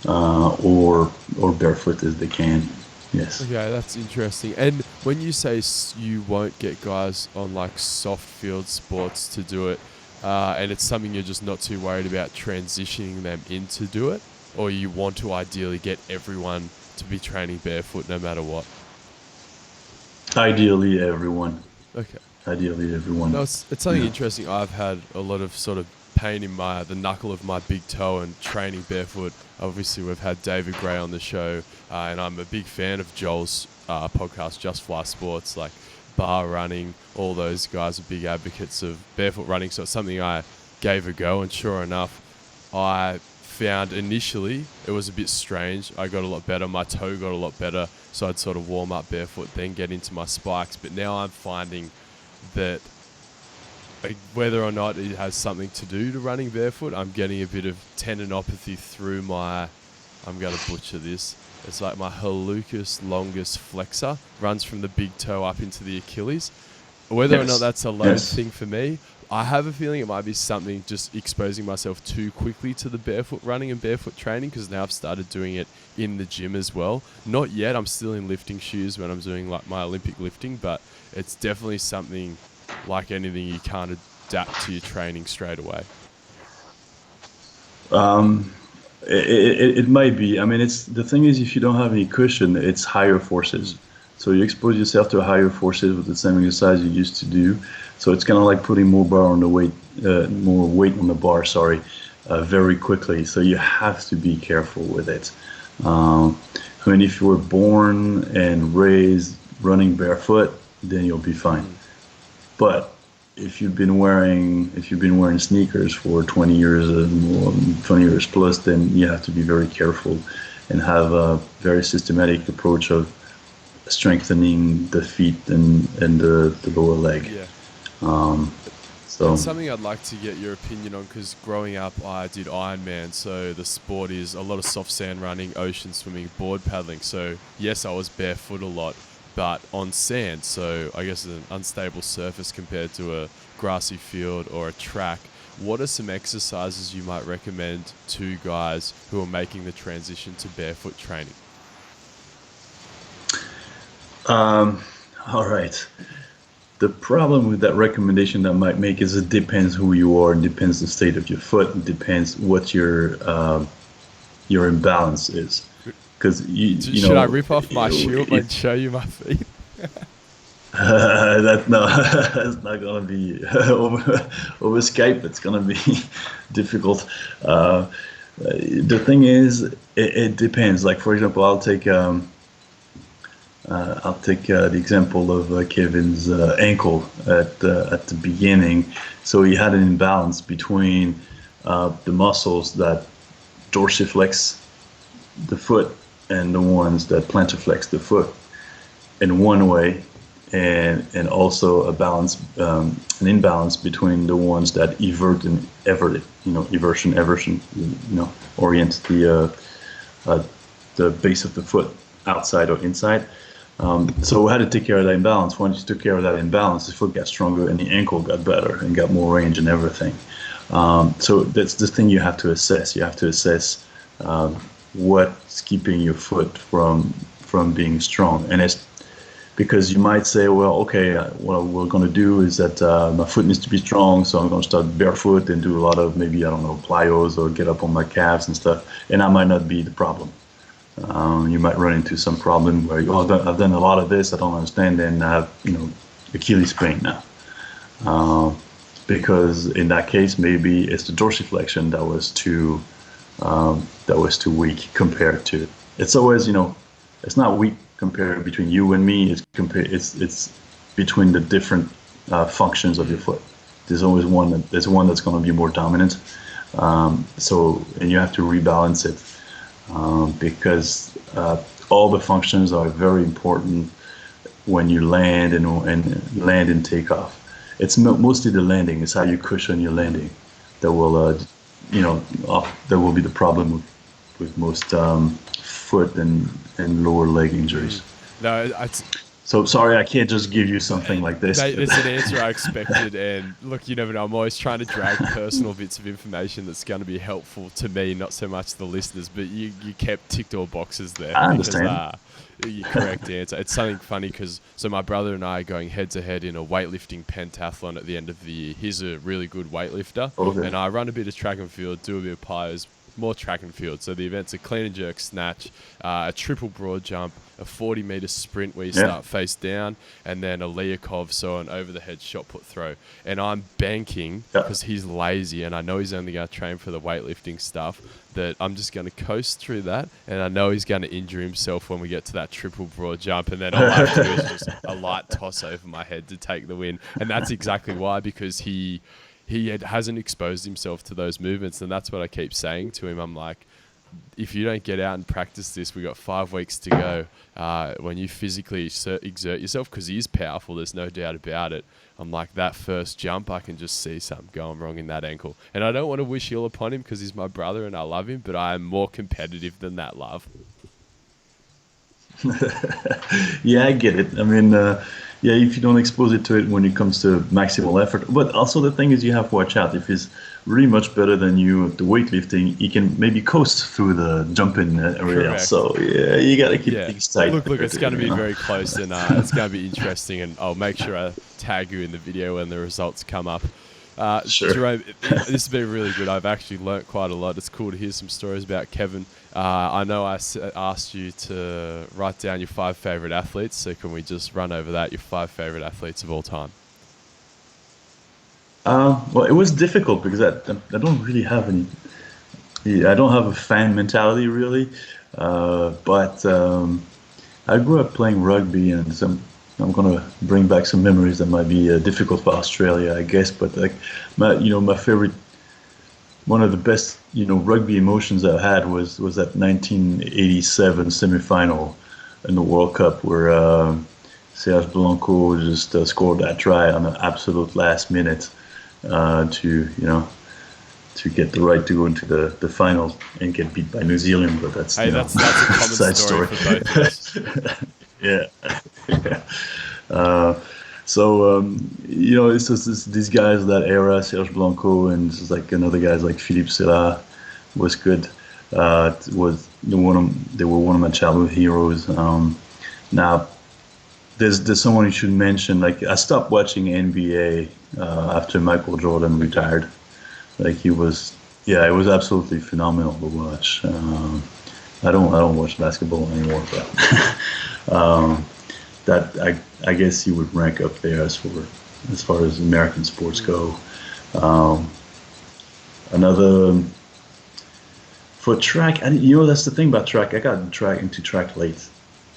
or barefoot as they can. Yes. Okay, that's interesting. And when you say you won't get guys on like soft field sports to do it, and it's something you're just not too worried about transitioning them into do it, or you want to ideally get everyone to be training barefoot no matter what? Ideally, everyone. Okay. Ideally, everyone. No, it's something interesting. I've had a lot of sort of pain in the knuckle of my big toe and training barefoot. Obviously, we've had David Gray on the show, and I'm a big fan of Joel's podcast, Just Fly Sports, like Bar Running. All those guys are big advocates of barefoot running, so it's something I gave a go, and sure enough, I found initially it was a bit strange. I got a lot better. My toe got a lot better, so I'd sort of warm up barefoot, then get into my spikes. But now I'm finding that whether or not it has something to do to running barefoot, I'm getting a bit of tendinopathy through my, I'm going to butcher this, it's like my hallucis longus flexor, runs from the big toe up into the Achilles. Whether or not that's a load thing for me, I have a feeling it might be something just exposing myself too quickly to the barefoot running and barefoot training, because now I've started doing it in the gym as well. Not yet, I'm still in lifting shoes when I'm doing like my Olympic lifting, but it's definitely something like anything you can't adapt to your training straight away. It might be. I mean, the thing is, if you don't have any cushion, it's higher forces. So you expose yourself to higher forces with the same exercise you used to do. So it's kind of like putting more weight on the bar. Very quickly. So you have to be careful with it. I mean, if you were born and raised running barefoot, then you'll be fine. But if you've been wearing sneakers for 20 years or 20 years plus, then you have to be very careful and have a very systematic approach of strengthening the feet and the lower leg. Yeah. So it's something I'd like to get your opinion on, because growing up I did Ironman, so the sport is a lot of soft sand running, ocean swimming, board paddling. So yes, I was barefoot a lot, but on sand, so I guess it's an unstable surface compared to a grassy field or a track. What are some exercises you might recommend to guys who are making the transition to barefoot training? All right. The problem with that recommendation that I might make is it depends who you are, it depends the state of your foot, it depends what your imbalance is. Because should I rip off my shoe and show you my feet? That's not gonna be over Skype. It's gonna be difficult. The thing is, It depends. Like for example, I'll take the example of Kevin's ankle at the beginning. So he had an imbalance between the muscles that dorsiflex the foot and the ones that plantarflex the foot in one way, and also an imbalance between the ones that evert and evert it. Eversion. Orient the base of the foot outside or inside. So we had to take care of that imbalance. Once you took care of that imbalance, the foot got stronger and the ankle got better and got more range and everything. So that's the thing you have to assess. You have to assess what's keeping your foot from being strong. And it's because you might say, well, okay, what we're going to do is that my foot needs to be strong, so I'm going to start barefoot and do a lot of maybe, I don't know, plyos or get up on my calves and stuff. And that might not be the problem. You might run into some problem where I've done a lot of this, I don't understand, and I have Achilles pain now. Because in that case, maybe it's the dorsiflexion that was too weak compared to. It's always it's not weak compared between you and me. It's between the different functions of your foot. There's always one that's going to be more dominant. And you have to rebalance it. Because all the functions are very important when you land and land and take off. It's mostly the landing. It's how you cushion your landing that will, that will be the problem with most foot and lower leg injuries. No, So sorry, I can't just give you something like this. Mate, it's an answer I expected, and look, you never know. I'm always trying to drag personal bits of information that's going to be helpful to me, not so much the listeners. But you ticked all boxes there. I understand. Your correct answer. It's something funny because my brother and I are going head to head in a weightlifting pentathlon at the end of the year. He's a really good weightlifter, and I run a bit of track and field, do a bit of plyos, more track and field. So the event's a clean and jerk snatch, a triple broad jump, a 40-meter sprint where you start face down, and then a Liakov, so an over-the-head shot put throw. And I'm banking, because he's lazy and I know he's only going to train for the weightlifting stuff, that I'm just going to coast through that, and I know he's going to injure himself when we get to that triple broad jump, and then all I have to do is just a light toss over my head to take the win. And that's exactly why, because he hasn't exposed himself to those movements, and that's what I keep saying to him. I'm like, if you don't get out and practice this, we got 5 weeks to go. When you physically exert yourself, because he is powerful, there's no doubt about it. I'm like, that first jump, I can just see something going wrong in that ankle. And I don't want to wish ill upon him because he's my brother and I love him, but I am more competitive than that love. Yeah, I get it. I mean, if you don't expose it to it when it comes to maximal effort. But also the thing is, you have to watch out. If he's really much better than you at the weightlifting, he can maybe coast through the jumping area. Correct. So yeah, you got to keep things tight. Look, it's going to be very close, and it's going to be interesting. And I'll make sure I tag you in the video when the results come up. Sure. Jerome, this has been really good. I've actually learnt quite a lot. It's cool to hear some stories about Kevin. I know I asked you to write down your 5 favourite athletes, so can we just run over that, your 5 favourite athletes of all time? Well, it was difficult because I don't really have any. I don't have a fan mentality really, but I grew up playing rugby, and I'm gonna bring back some memories that might be difficult for Australia, I guess. But like, my favorite, one of the best, rugby emotions I had was that 1987 semifinal in the World Cup where Serge Blanco just scored that try on the absolute last minute to get the right to go into the final and get beat by New Zealand. But that's a common story for both of us. Yeah. It's just these guys of that era, Serge Blanco, and it's like another guys like Philippe Sella was good. They were one of my childhood heroes. Now, there's someone you should mention. Like, I stopped watching NBA after Michael Jordan retired. Like, it was absolutely phenomenal to watch. I don't watch basketball anymore, but that I guess he would rank up there as far as American sports go. Another For track, and that's the thing about track. I got into track late,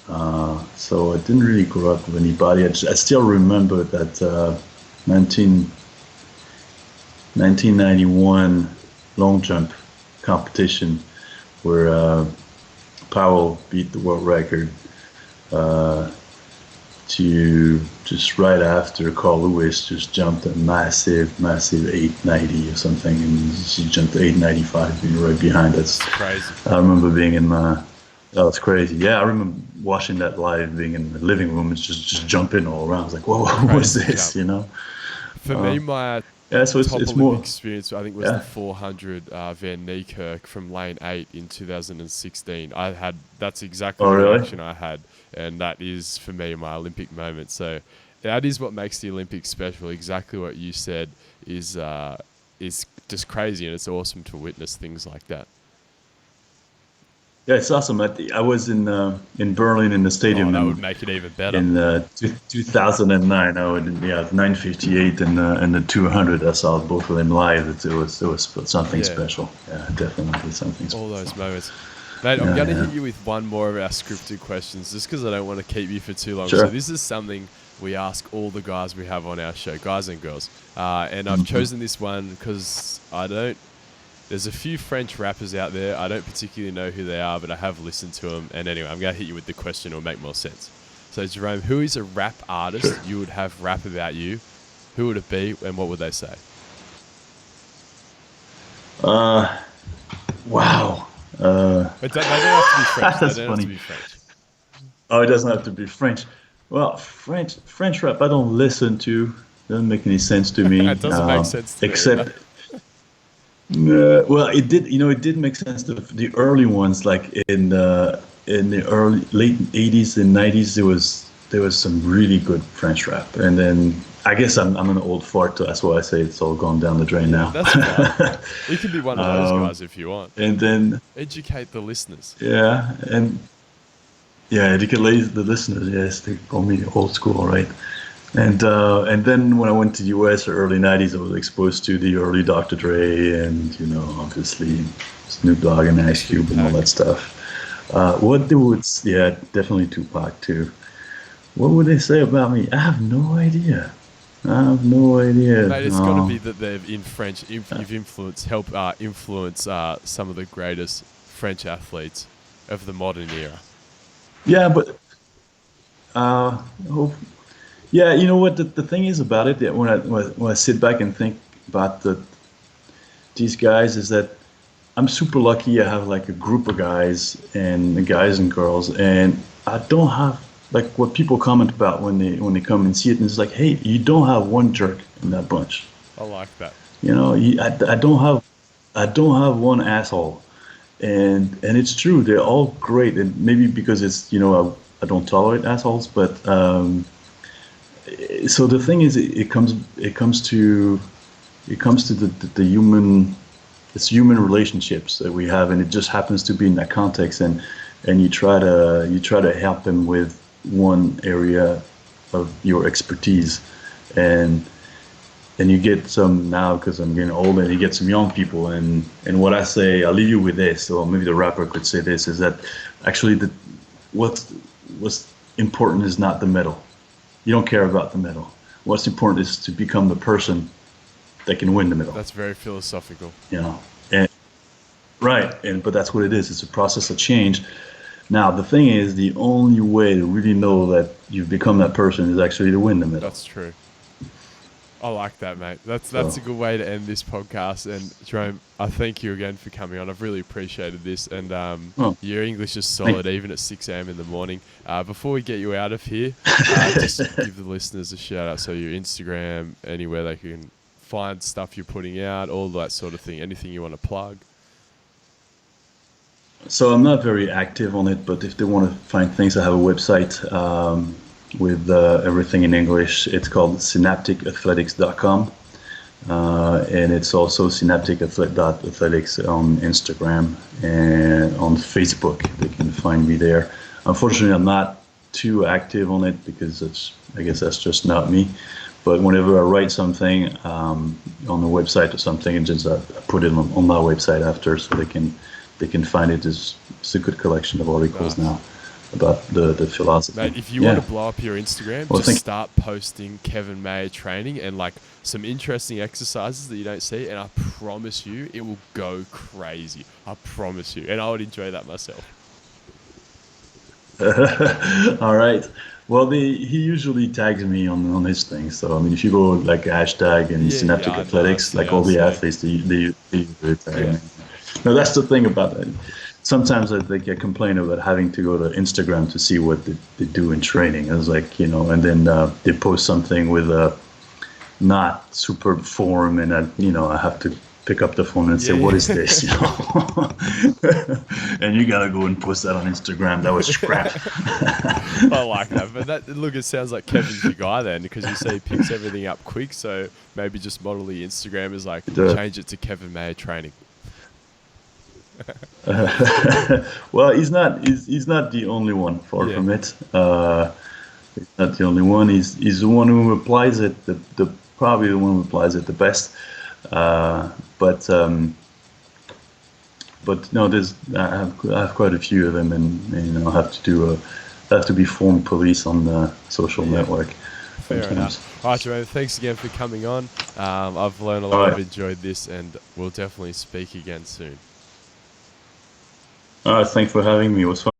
so I didn't really grow up with anybody. I still remember that 1991 long jump competition where Powell beat the world record to just right after Carl Lewis just jumped a massive 890 or something, and she jumped 895 being right behind us. That's crazy. I remember being in my, oh, it's crazy. Yeah, I remember watching that live, being in the living room and just jumping all around. I was like, whoa, what was this, For me, my yeah, so top it's Olympic more experience, I think, was the 400 Van Niekerk from lane 8 in 2016. That's exactly the reaction I had, and that is, for me, my Olympic moment. So that is what makes the Olympics special. Exactly what you said is just crazy, and it's awesome to witness things like that. Yeah, it's awesome. I was in Berlin in the stadium. That would make it even better. In 2009, I would 958 and the 200. I saw both of them live. It was something special. Yeah, definitely something special. All those moments. Mate, I'm going to hit you with one more of our scripted questions, just because I don't want to keep you for too long. Sure. So this is something we ask all the guys we have on our show, guys and girls. And I've chosen this one because there's a few French rappers out there. I don't particularly know who they are, but I have listened to them. And anyway, I'm going to hit you with the question. It'll make more sense. So, Jerome, who is a rap artist you would have rap about you? Who would it be, and what would they say? Wow. They don't have to be French. That's they don't funny. have to be French. Oh, it doesn't have to be French. Well, French rap I don't listen to. Doesn't make any sense to me. It doesn't make sense to me, except. Well, it did. It did make sense. The early ones, like in the late '80s and '90s, there was some really good French rap, and then I guess I'm an old fart, so that's why I say it's all gone down the drain now. That's fine. You can be one of those guys if you want. And then educate the listeners. Yeah, educate the listeners. Yes, they call me old school, right? And then when I went to the US, early '90s, I was exposed to the early Dr. Dre and obviously Snoop Dogg and Ice Cube and all that stuff. Definitely Tupac too. What would they say about me? I have no idea. Mate, it's got to be that they've in French. You've influence some of the greatest French athletes of the modern era. Yeah, but yeah, you know what the thing is about it, that when I sit back and think about these guys, is that I'm super lucky. I have like a group of guys and girls, and I don't have like what people comment about when they come and see it, and it's like, hey, you don't have one jerk in that bunch. I like that. I don't have one asshole, and it's true. They're all great, and maybe because it's I don't tolerate assholes, but so the thing is, it comes to the human relationships that we have, and it just happens to be in that context, and you try to help them with one area of your expertise, and you get some now, because I'm getting older, and you get some young people, and what I say, I'll leave you with this, or maybe the rapper could say this, is that actually what's important is not the medal. You don't care about the medal. What's important is to become the person that can win the medal. That's very philosophical. But that's what it is. It's a process of change. Now, the thing is, the only way to really know that you've become that person is actually to win the medal. That's true. I like that, mate. That's a good way to end this podcast. And Jerome, I thank you again for coming on. I've really appreciated this. And your English is solid, even at 6 a.m. in the morning. Before we get you out of here, just give the listeners a shout out. So your Instagram, anywhere they can find stuff you're putting out, all that sort of thing. Anything you want to plug? So I'm not very active on it, but if they want to find things, I have a website with everything in English. It's called synapticathletics.com, and it's also synapticathletics on Instagram and on Facebook. They can find me there. Unfortunately, I'm not too active on it because I guess that's just not me. But whenever I write something on the website or something, and just I put it on my website after, so they can they can find it. It's a good collection of articles now about the philosophy. Mate, if you want to blow up your Instagram, just start posting Kevin Mayer training and like some interesting exercises that you don't see, and I promise you it will go crazy. I promise you. And I would enjoy that myself. All right. Well, he usually tags me on his thing. So I mean, if you go like hashtag and Synaptic Athletics, like all the athletes, they tag me. No, that's the thing about it. Sometimes I complain about having to go to Instagram to see what they do in training. I was like, and then they post something with a not super form, and I have to pick up the phone and say, what is this? And you gotta go and post that on Instagram. That was crap. I like that. But it sounds like Kevin's your guy then, because you say he picks everything up quick. So maybe just model the Instagram as like, change it to Kevin Mayer training. Well, he's not the only one. Far from it. He's not the only one. He's the one who applies it. Probably the one who applies it the best. But no, I have quite a few of them, and I have to be form police on the social network. Fair enough. All right, Jerome, thanks again for coming on. I've learned a lot. I've enjoyed this, and we'll definitely speak again soon. All right, thanks for having me. It was fun.